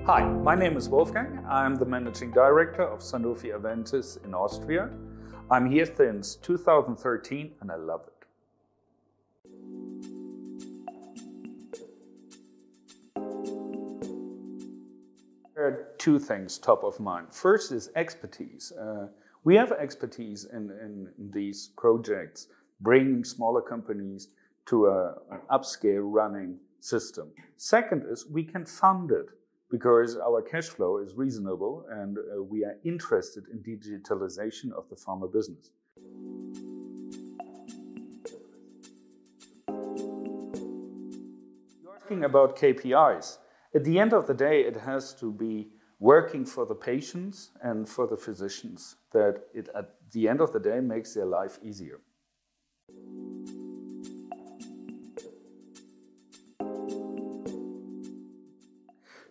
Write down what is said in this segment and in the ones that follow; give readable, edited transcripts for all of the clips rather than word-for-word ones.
Hi, my name is Wolfgang. I'm the Managing Director of Sanofi Aventis in Austria. I'm here since 2013 and I love it. There are two things top of mind. First is expertise. We have expertise in these projects, bringing smaller companies to an upscale running system. Second is we can fund it because our cash flow is reasonable and we are interested in digitalization of the pharma business. You're asking about KPIs. At the end of the day, it has to be working for the patients and for the physicians, that it at the end of the day makes their life easier.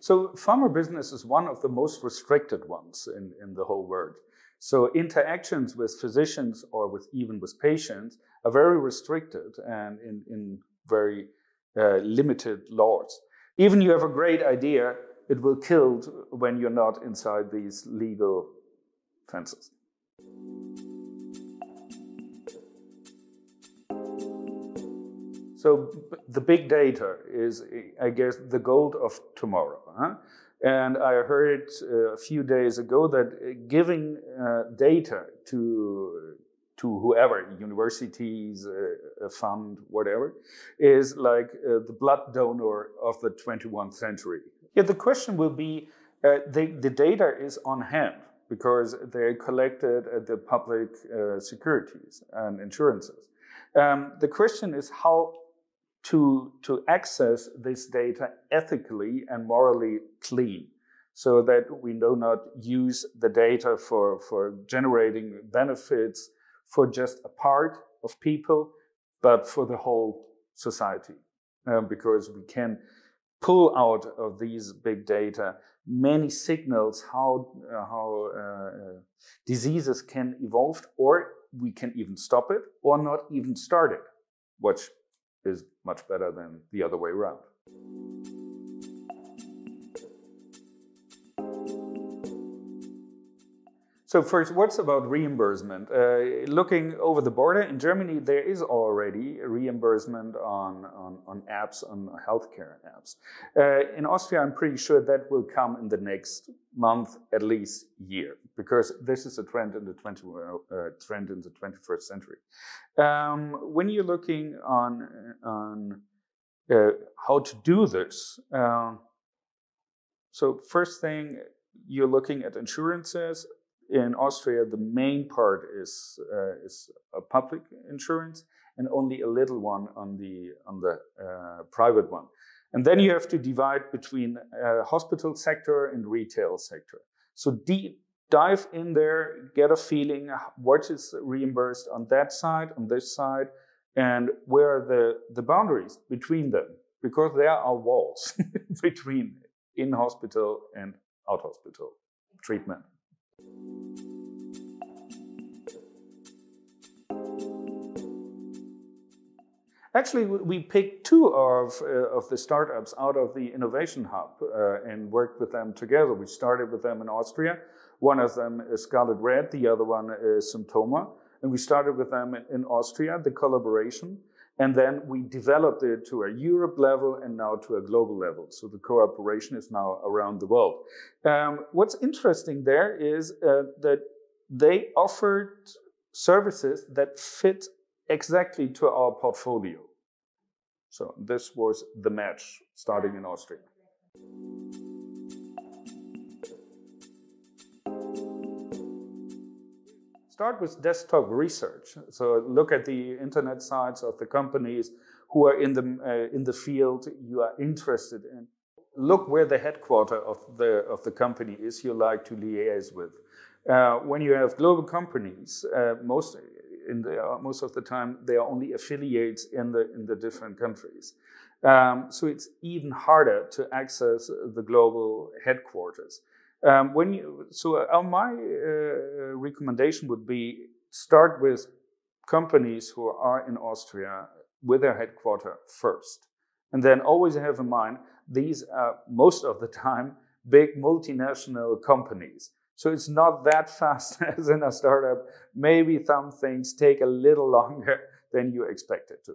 So pharma business is one of the most restricted ones in the whole world. So interactions with physicians or even with patients are very restricted and in very limited laws. Even you have a great idea, it will kill when you're not inside these legal fences. So the big data is, I guess, the gold of tomorrow. Huh? And I heard a few days ago that giving data to whoever, universities, a fund, whatever, is like the blood donor of the 21st century. Yeah, the question will be, the data is on hand because they're collected at the public securities and insurances. The question is how to access this data ethically and morally clean, so that we do not use the data for generating benefits for just a part of people, but for the whole society. Because we can pull out of these big data many signals how diseases can evolve, or we can even stop it or not even start it, which is much better than the other way around. So first, what's about reimbursement? Looking over the border, in Germany, there is already a reimbursement on apps, on healthcare apps. In Austria, I'm pretty sure that will come in the next month, at least year, because this is a trend in the 21st century. When you're looking on how to do this, so first thing, you're looking at insurances. In Austria, the main part is a public insurance, and only a little one on the private one. And then you have to divide between hospital sector and retail sector. So dive in there, get a feeling what is reimbursed on that side, on this side, and where are the boundaries between them, because there are walls between in-hospital and out-hospital treatment. Actually, we picked two of the startups out of the Innovation Hub and worked with them together. We started with them in Austria. One of them is Scarlet Red, the other one is Symptoma. And we started with them in Austria, the collaboration. And then we developed it to a Europe level and now to a global level. So the cooperation is now around the world. What's interesting there is that they offered services that fit exactly to our portfolio. So this was the match starting in Austria. Start with desktop research. So look at the internet sites of the companies who are in the field you are interested in. Look where the headquarters of the company is you like to liaise with. When you have global companies, most of the time they are only affiliates in the different countries. So it's even harder to access the global headquarters. My recommendation would be start with companies who are in Austria with their headquarters first. And then always have in mind, these are most of the time big multinational companies. So it's not that fast as in a startup. Maybe some things take a little longer than you expected to.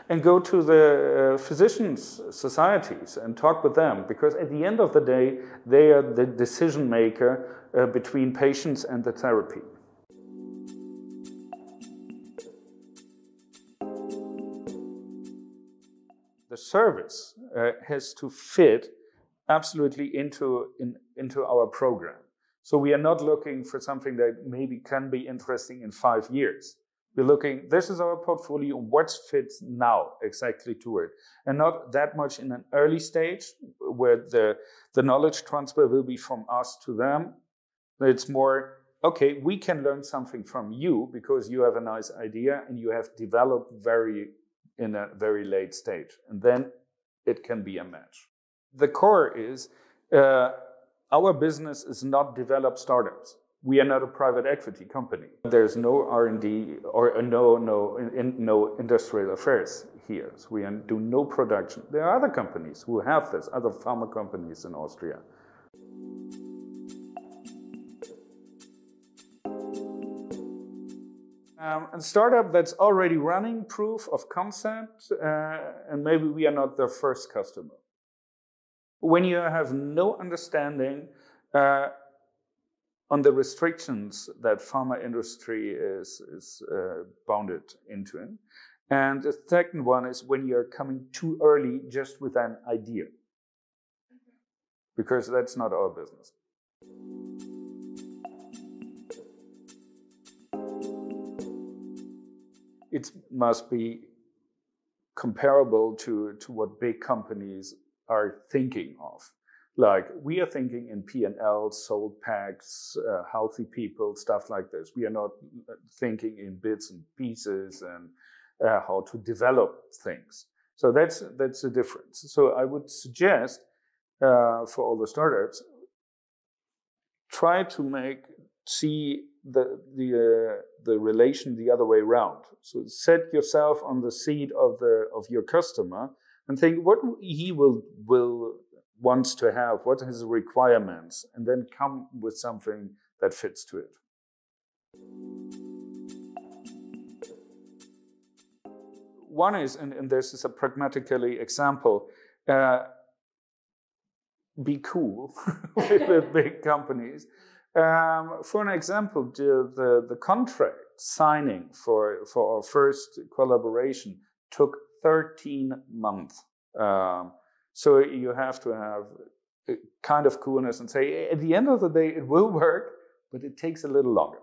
And go to the physicians' societies and talk with them, because at the end of the day, they are the decision maker between patients and the therapy. The service has to fit absolutely into our program. So we are not looking for something that maybe can be interesting in 5 years. We're looking, this is our portfolio, what fits now exactly to it. And not that much in an early stage where the knowledge transfer will be from us to them. It's more, okay, we can learn something from you because you have a nice idea and you have developed in a very late stage. And then it can be a match. The core is our business is not develop startups. We are not a private equity company. There's no R&D or no industrial affairs here. So we do no production. There are other companies who have this, other pharma companies in Austria. A startup that's already running proof of concept, and maybe we are not their first customer. When you have no understanding on the restrictions that pharma industry is bounded into. And the second one is when you're coming too early just with an idea, because that's not our business. It must be comparable to what big companies are thinking of. Like we are thinking in P&L, sold packs, healthy people, stuff like this. We are not thinking in bits and pieces and how to develop things. So that's the difference. So I would suggest for all the startups, try to see the relation the other way around. So set yourself on the seat of your customer and think what he will wants to have, what are his requirements, and then come with something that fits to it. One is, and this is a pragmatically example, be cool with big companies. For an example, the contract signing for our first collaboration took 13 months. So you have to have a kind of coolness and say, at the end of the day, it will work, but it takes a little longer.